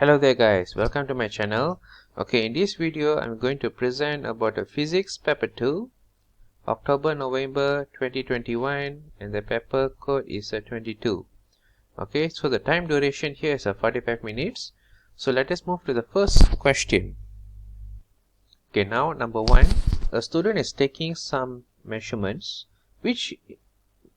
Hello there guys, welcome to my channel. Okay, in this video I'm going to present about a physics paper 2, October-November 2021, and the paper code is 22. Okay, so the time duration here is 45 minutes. So let us move to the first question. Okay, now number 1, a student is taking some measurements. Which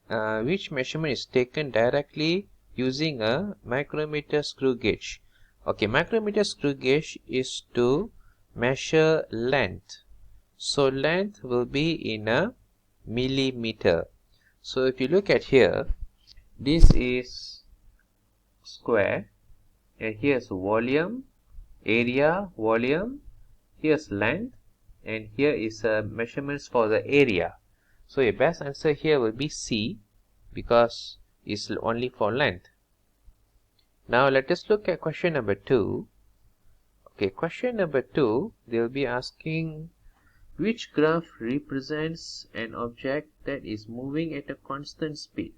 measurement is taken directly using a micrometer screw gauge? Okay, micrometer screw gauge is to measure length. So length will be in a millimeter. So if you look at here, this is square, and here's volume, area, volume, here's length, and here is measurements for the area. So your best answer here will be C, because it's only for length. Now let us look at question number 2. Okay, question number 2, they will be asking which graph represents an object that is moving at a constant speed.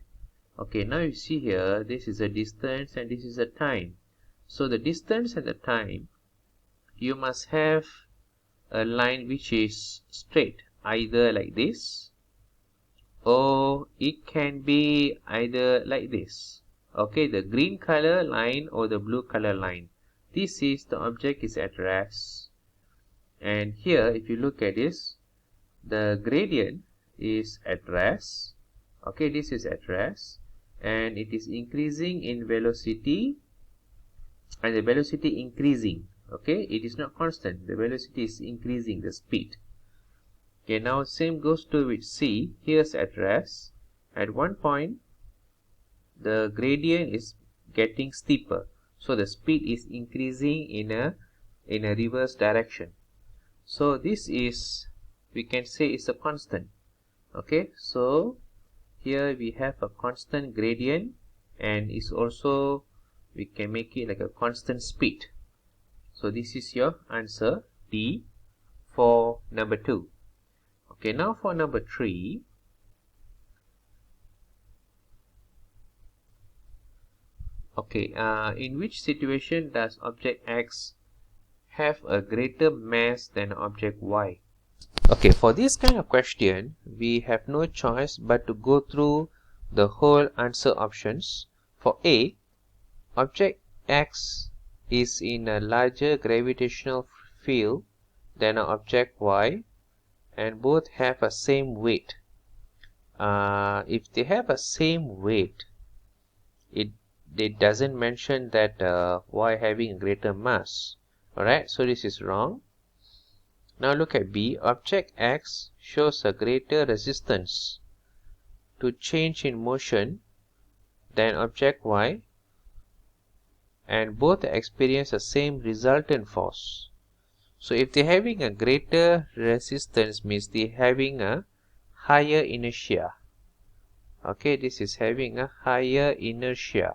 Okay, now you see here, this is a distance and this is a time. So the distance and the time, you must have a line which is straight, either like this, or it can be either like this. Okay, the green color line or the blue color line. This is the object is at rest, and here if you look at this, the gradient is at rest. Okay, this is at rest, and it is increasing in velocity, and the velocity increasing. Okay, it is not constant, the velocity is increasing, the speed. Okay, now same goes to with C. Here's at rest. At one point, the gradient is getting steeper, so the speed is increasing in a reverse direction. So this is, we can say, is a constant. Okay, so here we have a constant gradient, and is also, we can make it like a constant speed. So this is your answer D for number 2. Okay, now for number 3. Okay, in which situation does object X have a greater mass than object Y? Okay, for this kind of question, we have no choice but to go through the whole answer options. For A, object X is in a larger gravitational field than object Y, and both have a same weight. If they have a same weight, it doesn't mention that Y having a greater mass. Alright, so this is wrong. Now look at B. Object X shows a greater resistance to change in motion than object Y, and both experience the same resultant force. So if they're having a greater resistance, means they're having a higher inertia. Okay, this is having a higher inertia.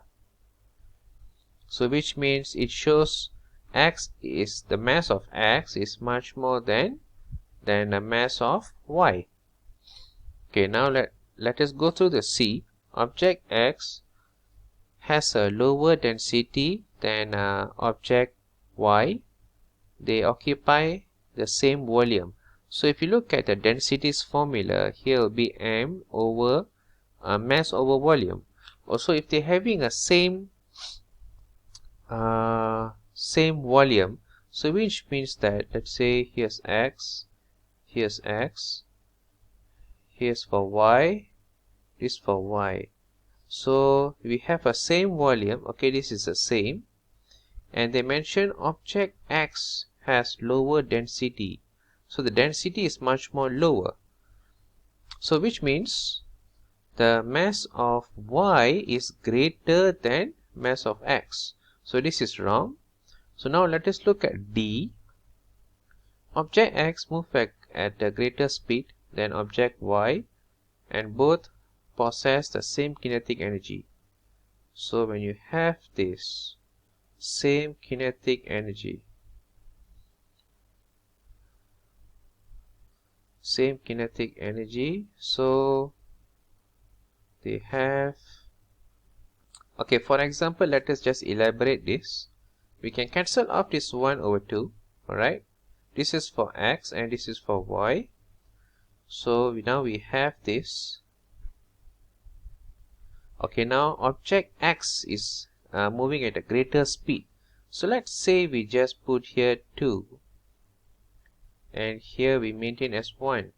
So which means it shows X is, the mass of X is much more than the mass of Y. Okay, now let us go through the C. Object X has a lower density than object Y. They occupy the same volume. So if you look at the densities formula, here will be M over mass over volume. Also, if they're having a same volume, so which means that, let's say, here's X, here's X, here's for Y, this for Y. So we have a same volume. Okay, this is the same, and they mention object X has lower density, so the density is much more lower. So which means the mass of Y is greater than mass of X. So this is wrong. So now let us look at D. Object X moves at a greater speed than object Y, and both possess the same kinetic energy. So when you have this same kinetic energy, so they have, okay, for example, let us just elaborate this. we can cancel off this 1 over 2. Alright, this is for x and this is for y. So now we have this. Okay, now object x is moving at a greater speed. So let's say we just put here 2 and here we maintain as 1.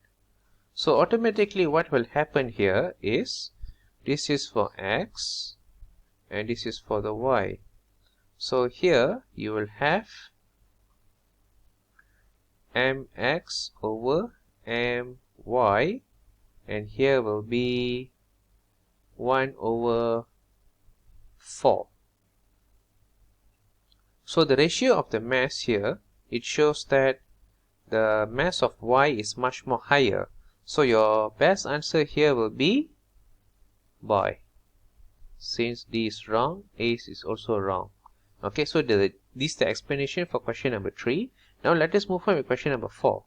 So automatically what will happen here is this is for x and this is for the y. So here you will have mx over my, and here will be 1 over 4. So the ratio of the mass here, it shows that the mass of y is much more higher. So your best answer here will be by. Since D is wrong, A is also wrong. Okay, so this is the explanation for question number 3. Now let us move on with question number 4.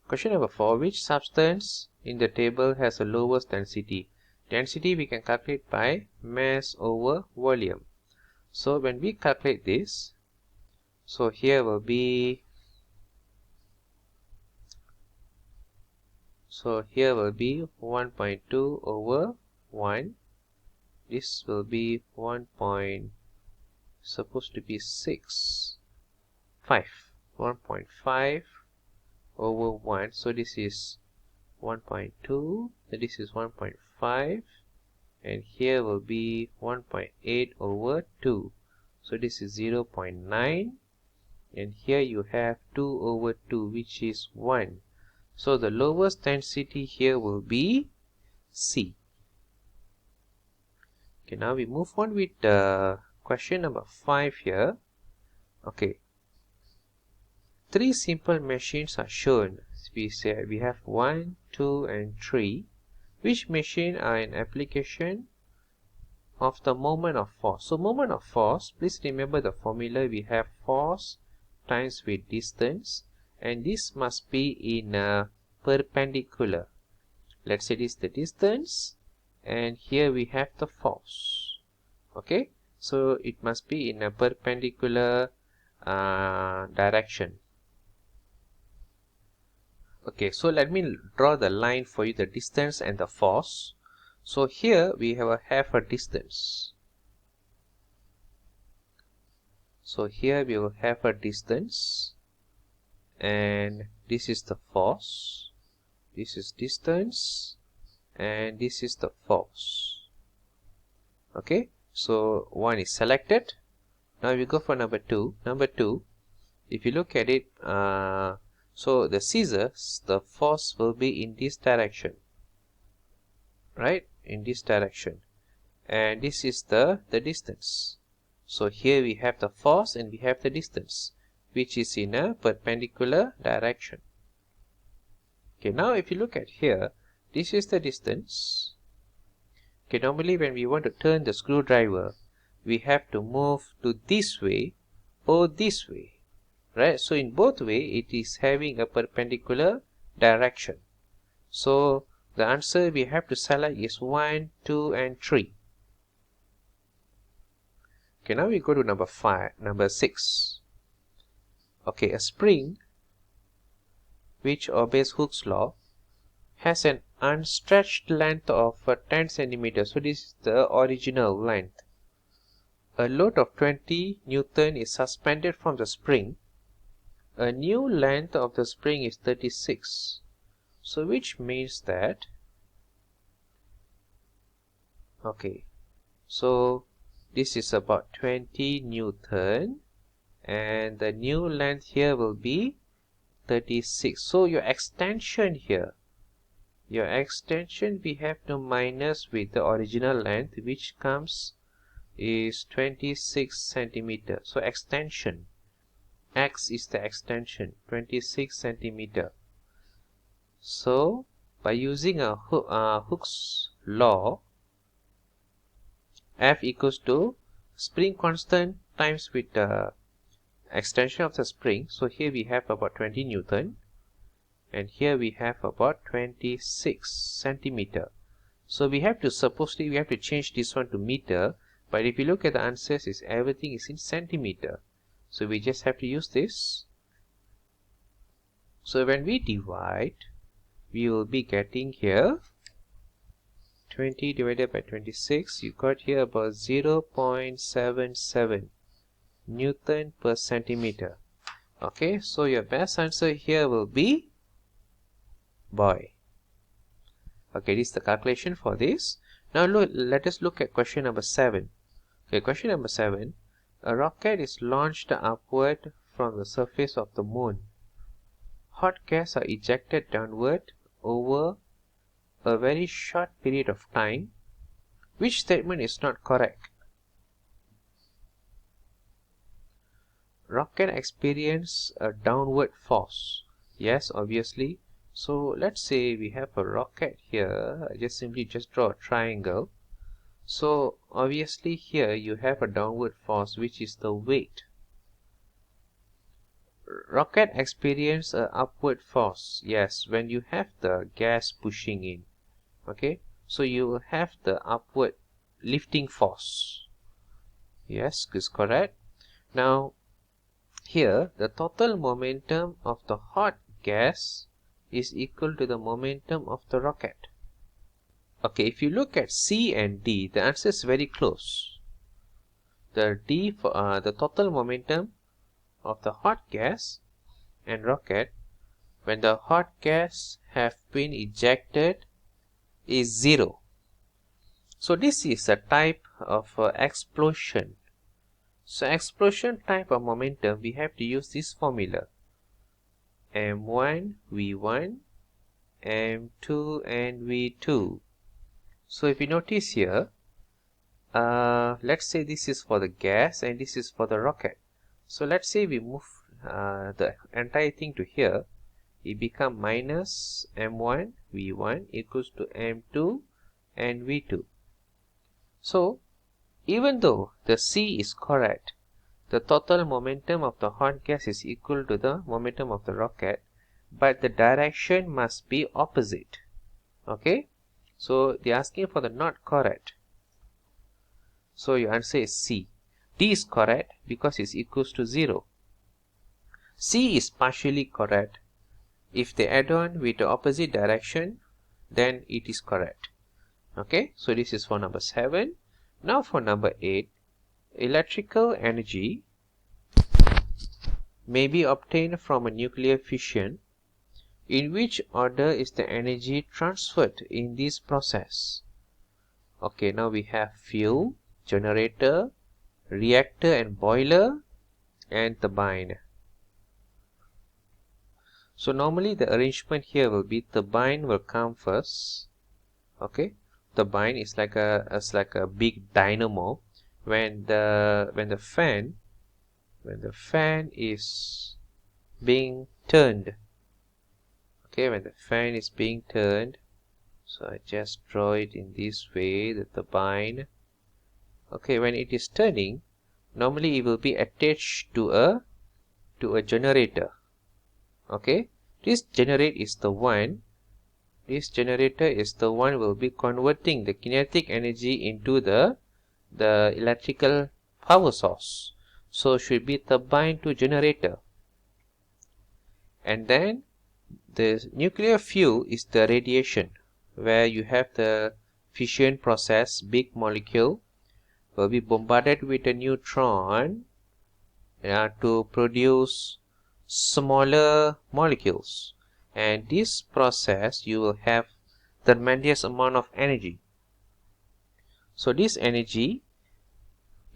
Question number 4, which substance in the table has the lowest density? Density we can calculate by mass over volume. So when we calculate this, so here will be 1.2 over 1. This will be 1.5 over 1. So this is 1.2, this is 1.5, and here will be 1.8 over 2. So this is 0.9, and here you have 2 over 2, which is 1. So the lowest density here will be C. Okay, now we move on with question number 5 here. Okay, 3 simple machines are shown. We have 1, 2, and 3. Which machine are an application of the moment of force? So moment of force, please remember the formula. We have force times with distance, and this must be in a perpendicular. Let's say this is the distance, and here we have the force. Okay, so it must be in a perpendicular direction. Okay, so let me draw the line for you, the distance and the force. So here we have a distance. So here we will have a distance, and this is the force. This is distance, and this is the force. Okay, so 1 is selected. Now we go for number 2. Number 2, if you look at it, so the scissors, the force will be in this direction, right? In this direction, and this is the distance. So here we have the force and we have the distance, which is in a perpendicular direction. Okay, now if you look at here, this is the distance. Okay, normally when we want to turn the screwdriver, we have to move to this way or this way, right? So in both way, it is having a perpendicular direction. So the answer we have to select is 1, 2, and 3. Okay, now we go to number 6. Okay, a spring which obeys Hooke's law has an unstretched length of 10 centimeters. So this is the original length. A load of 20 Newton is suspended from the spring. A new length of the spring is 36. So which means that, okay, so this is about 20 Newton, and the new length here will be 36. So your extension here, we have to minus with the original length, which comes is 26 centimeter. So extension, x is the extension, 26 centimeter. So by using a Hooke's law, F equals to spring constant times with the extension of the spring. So here we have about 20 Newton, and here we have about 26 centimeter. So we have to change this one to meter, but if you look at the answers, everything is in centimeter. So we just have to use this. So when we divide, we will be getting here 20 divided by 26. You got here about 0.77 Newton per centimeter. Okay, so your best answer here will be boy. Okay, this is the calculation for this. Now let us look at question number 7. Okay, question number 7. A rocket is launched upward from the surface of the moon. Hot gas are ejected downward over a very short period of time. Which statement is not correct? Rocket experience a downward force. Yes, obviously. So let's say we have a rocket here. I just draw a triangle. So obviously here you have a downward force, which is the weight. Rocket experience a upward force. Yes, when you have the gas pushing in. Okay, so you will have the upward lifting force. Yes, is correct. Now here the total momentum of the hot gas is equal to the momentum of the rocket. Okay, if you look at C and D, the answer is very close. The total momentum of the hot gas and rocket when the hot gas have been ejected is 0. So this is a type of explosion. So explosion type of momentum, we have to use this formula. M1 V1, M2 and V2. So if you notice here, let's say this is for the gas and this is for the rocket. So let's say we move the entire thing to here. It becomes minus M1 V1 equals to M2 and V2. So even though the C is correct, the total momentum of the hot gas is equal to the momentum of the rocket, but the direction must be opposite. Okay, so they are asking for the not correct. So your answer is C. D is correct because it's equals to 0. C is partially correct. If they add on with the opposite direction, then it is correct. Okay, so this is for number 7. Now for number 8, electrical energy may be obtained from a nuclear fission. In which order is the energy transferred in this process? Okay, now we have fuel, generator, reactor and boiler, and turbine. So normally the arrangement here will be turbine will come first. Okay, turbine is like a big dynamo. When the fan is being turned. Okay, when the fan is being turned, so I just draw it in this way, the turbine. Okay, when it is turning, normally it will be attached to a generator. Okay, this generator is the one will be converting the kinetic energy into the electrical power source. So should be turbine to generator. And then the nuclear fuel is the radiation, where you have the fission process. Big molecule will be bombarded with a neutron to produce smaller molecules, and this process you will have tremendous amount of energy. So this energy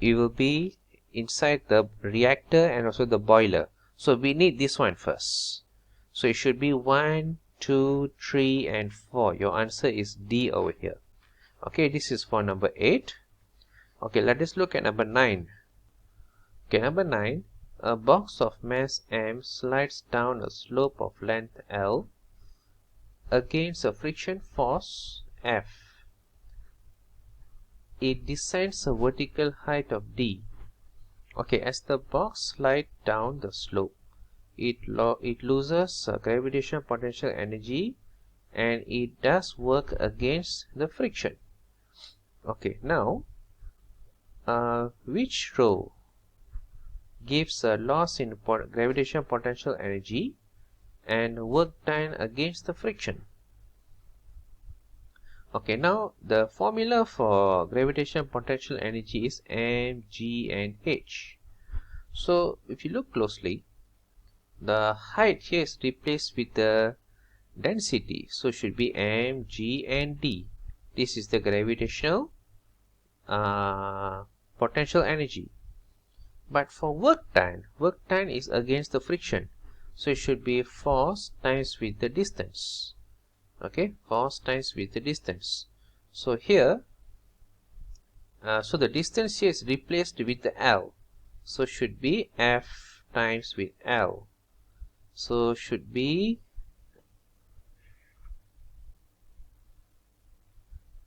it will be inside the reactor and also the boiler. So we need this one first. So it should be 1, 2, 3 and 4. Your answer is D over here. Okay, this is for number 8. Okay, let us look at number 9. Okay, number 9. A box of mass M slides down a slope of length L against a friction force F. It descends a vertical height of D. Okay, as the box slides down the slope, it loses gravitational potential energy and it does work against the friction. Okay, now which row gives a loss in gravitational potential energy and work done against the friction. Okay, now the formula for gravitational potential energy is m, g and h. So if you look closely, the height here is replaced with the density, so should be m, g and d. This is the gravitational potential energy. But for work done is against the friction, so it should be force times with the distance. Okay, force times with the distance. So here, so the distance here is replaced with the L, so should be F times with L. So should be,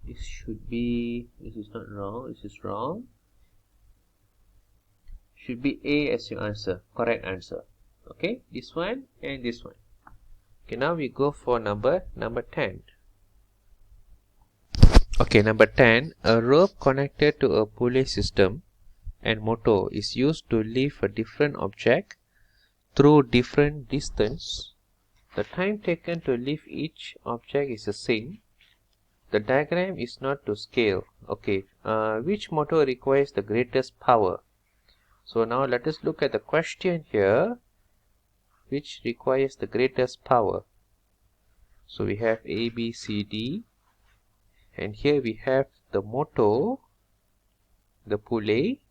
this is not wrong, this is wrong. Should be A as your answer, correct answer. Okay, this one and this one. Okay, now we go for number 10. Okay, number 10, a rope connected to a pulley system and motor is used to lift a different object through different distance. The time taken to lift each object is the same. The diagram is not to scale. Okay, which motor requires the greatest power? So now let us look at the question here, which requires the greatest power. So we have A, B, C, D, and here we have the motor, the pulley,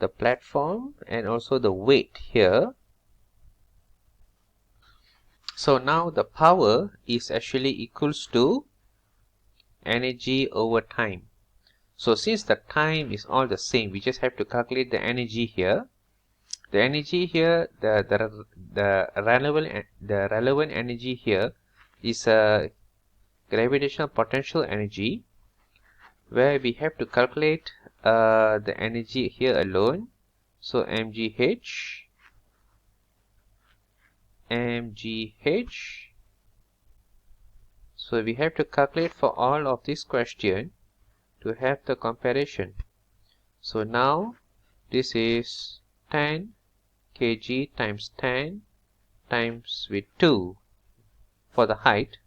the platform, and also the weight here. So now the power is actually equals to energy over time. So since the time is all the same, we just have to calculate the energy here. The energy here, the relevant energy here is a gravitational potential energy, where we have to calculate the energy here alone. So mgh, so we have to calculate for all of this question to have the comparison. So now this is 10 kg times 10 times with 2 for the height.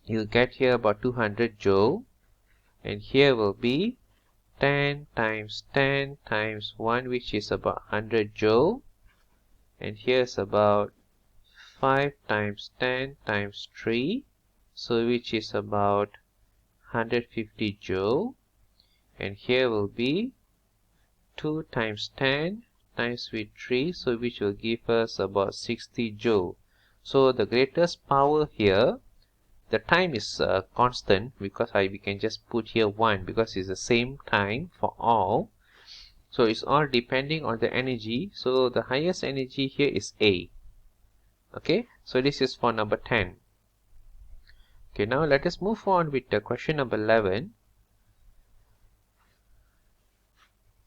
You'll get here about 200 joule, and here will be 10 times 10 times 1, which is about 100 joule, and here's about 5 times 10 times 3, so which is about 150 joule, and here will be 2 times 10 times with 3, so which will give us about 60 joule. So the greatest power here, the time is constant, because we can just put here 1 because it's the same time for all. So it's all depending on the energy. So the highest energy here is A. Okay, so this is for number 10. Okay, now let us move on with the question number 11.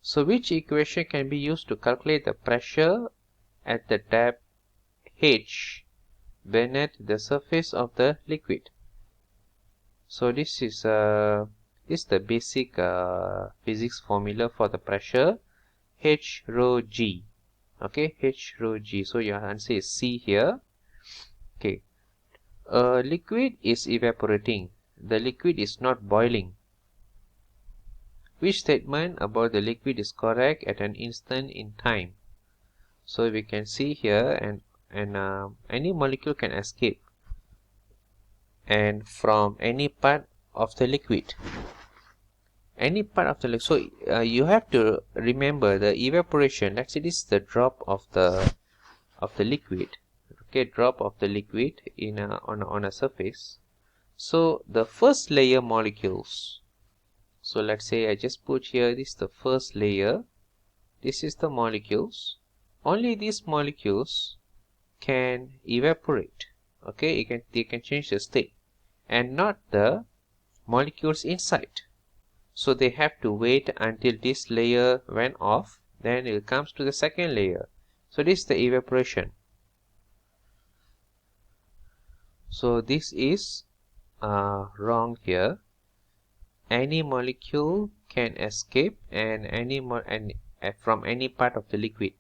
So which equation can be used to calculate the pressure at the depth h beneath the surface of the liquid? So this is the basic physics formula for the pressure, h rho g. Okay, h rho g. So your answer is C here. Okay, a liquid is evaporating. The liquid is not boiling. Which statement about the liquid is correct at an instant in time? So we can see here, and any molecule can escape and from any part of the liquid. Any part of the liquid. So you have to remember the evaporation. Let's say this is the drop of the liquid. Okay, drop of the liquid in on a surface. So the first layer molecules. So let's say I just put here, this is the first layer. This is the molecules. Only these molecules can evaporate. Okay, they can change the state, and not the molecules inside. So they have to wait until this layer went off, then it comes to the second layer. So this is the evaporation. So this is wrong here. any molecule can escape and from any part of the liquid.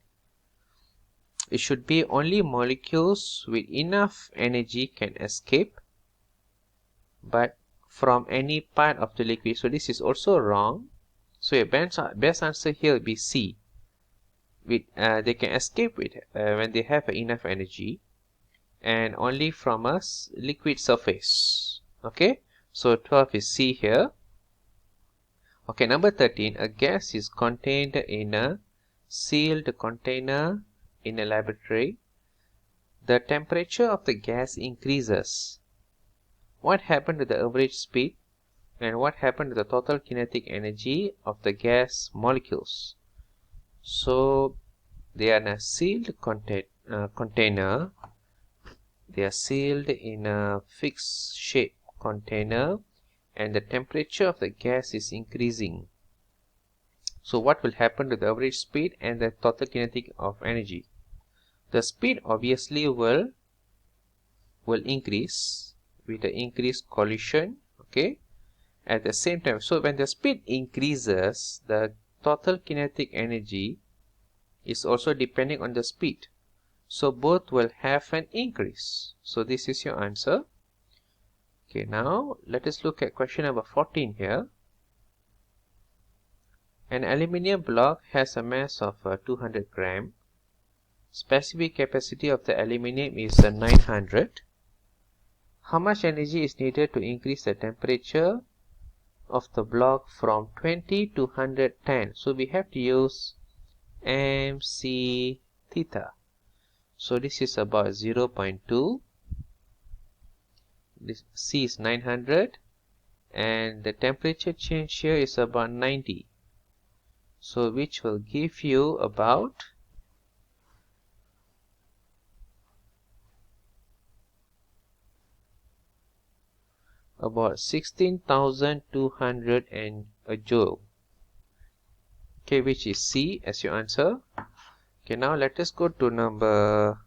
It should be only molecules with enough energy can escape, but from any part of the liquid. So this is also wrong. So your best answer here will be C. They can escape when they have enough energy, and only from a liquid surface. Okay, so 12 is C here. Okay, number 13, a gas is contained in a sealed container in a laboratory. The temperature of the gas increases. What happened to the average speed, and what happened to the total kinetic energy of the gas molecules? So they are in a sealed container. They are sealed in a fixed shape container, and the temperature of the gas is increasing. So what will happen to the average speed and the total kinetic of energy? The speed obviously will increase with the increased collision. Okay, at the same time, so when the speed increases, the total kinetic energy is also depending on the speed. So both will have an increase. So this is your answer. Okay, now let us look at question number 14 here. An aluminium block has a mass of 200 gram. Specific capacity of the aluminium is 900. How much energy is needed to increase the temperature of the block from 20 to 110? So we have to use mc theta. So this is about 0.2. This C is 900, and the temperature change here is about 90. So which will give you about about 16,200 and a joule. Okay, which is C as your answer. Okay, now let us go to number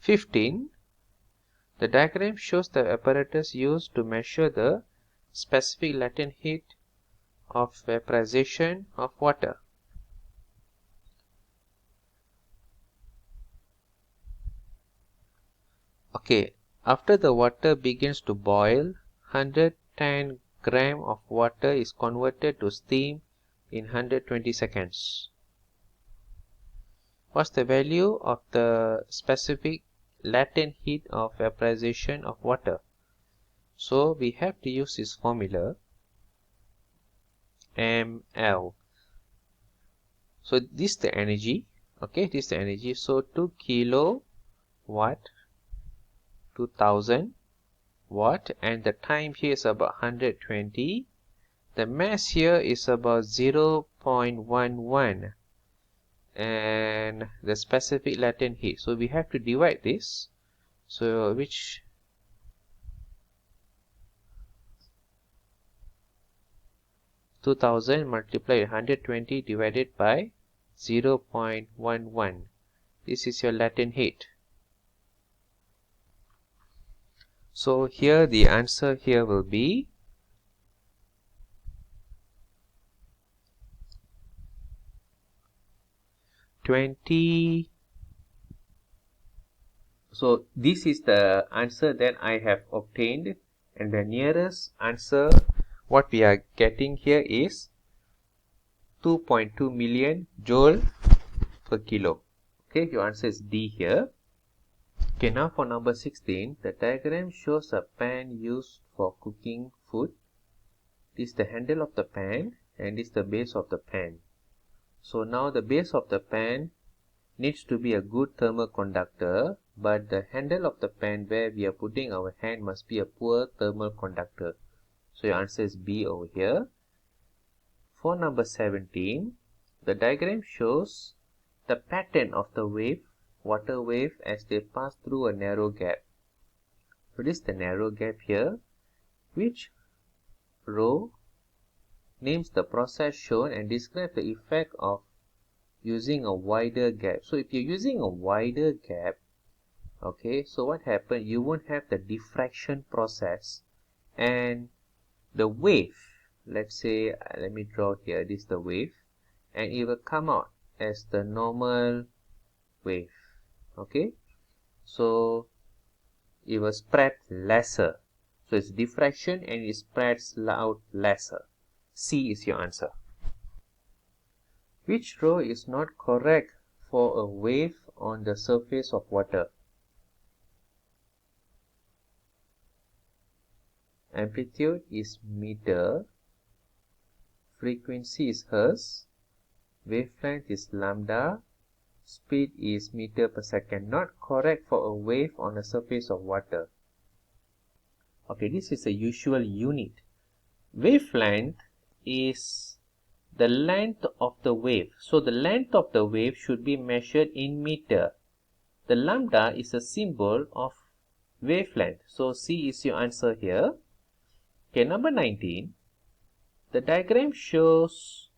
15. The diagram shows the apparatus used to measure the specific latent heat of vaporization of water. Okay, after the water begins to boil, 110 gram of water is converted to steam in 120 seconds. What's the value of the specific latent heat of vaporization of water? So we have to use this formula ml. So this is the energy. Okay, this is the energy. So 2 kilowatt, 2000 watt, and the time here is about 120. The mass here is about 0.11, and the specific latent heat. So we have to divide this. So which 2000 multiplied 120 divided by 0.11. This is your latent heat. So here the answer here will be So this is the answer that I have obtained, and the nearest answer what we are getting here is 2.2 million joule per kilo. Okay, your answer is D here. Okay, now for number 16, the diagram shows a pan used for cooking food. This is the handle of the pan, and this is the base of the pan. So now the base of the pan needs to be a good thermal conductor, but the handle of the pan where we are putting our hand must be a poor thermal conductor. So your answer is B over here. For number 17, the diagram shows the pattern of the water wave as they pass through a narrow gap. So this is the narrow gap here. Which row names the process shown and describe the effect of using a wider gap? So if you're using a wider gap, okay, so what happens? You won't have the diffraction process, and the wave let's say, let me draw here, this is the wave, and it will come out as the normal wave. Okay, so it will spread lesser. So it's diffraction and it spreads out lesser. C is your answer. Which row is not correct for a wave on the surface of water? Amplitude is meter, frequency is hertz, wavelength is lambda, speed is meter per second. Not correct for a wave on the surface of water. Okay, this is a usual unit. Wavelength is the length of the wave. So the length of the wave should be measured in meter. The lambda is a symbol of wavelength. So C is your answer here. Okay, number 19. The diagram shows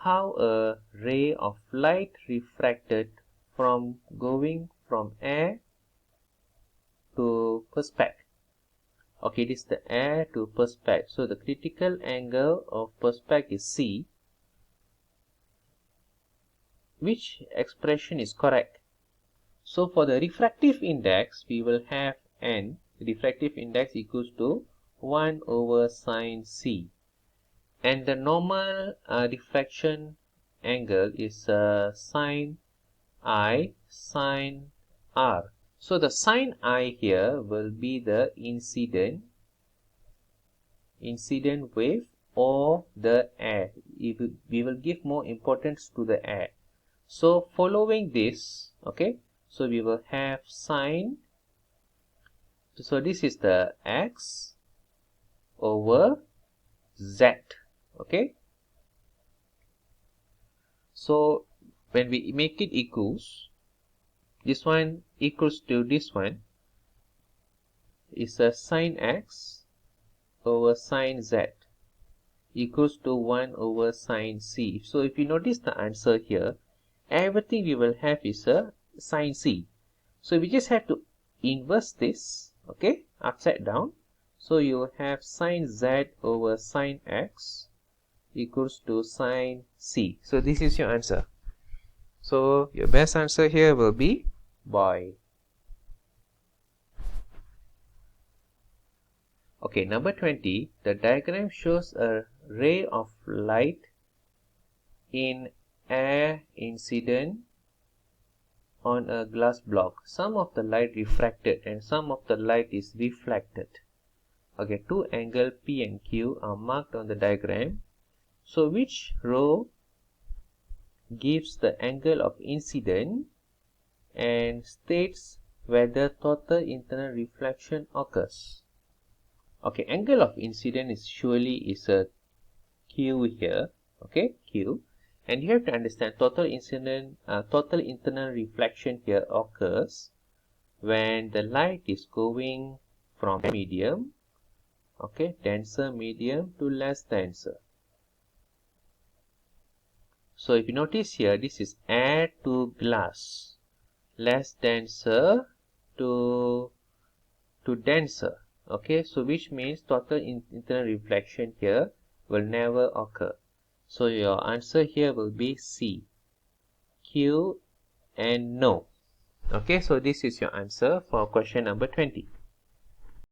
how a ray of light refracted from going from air to perspex. Okay, this is the air to perspex. So the critical angle of perspex is C. Which expression is correct? So for the refractive index, we will have N. Refractive index equals to 1 over sine C. And the normal refraction angle is sine I sine R. So the sine I here will be the incident wave or the air. We will give more importance to the air. So following this, okay, so we will have sine. So this is the x over z. Okay, so when we make it equals, this one equals to this one is a sine x over sine z equals to 1 over sine c. So if you notice the answer here, everything we will have is a sine c. So we just have to inverse this, okay, upside down. So you have sine z over sine x equals to sine c. So this is your answer. So your best answer here will be boy. Okay, number 20. The diagram shows a ray of light in air incident on a glass block. Some of the light refracted and some of the light is reflected. Okay, two angles P and Q are marked on the diagram. So which row gives the angle of incident and states whether total internal reflection occurs? Okay, angle of incident is surely a Q here. Okay, Q. And you have to understand total internal reflection here occurs when the light is going from medium, okay, denser medium to less denser. So if you notice here, this is air to glass, less denser to denser. Okay, so which means total internal reflection here will never occur. So your answer here will be C, Q and no. Okay, so this is your answer for question number 20.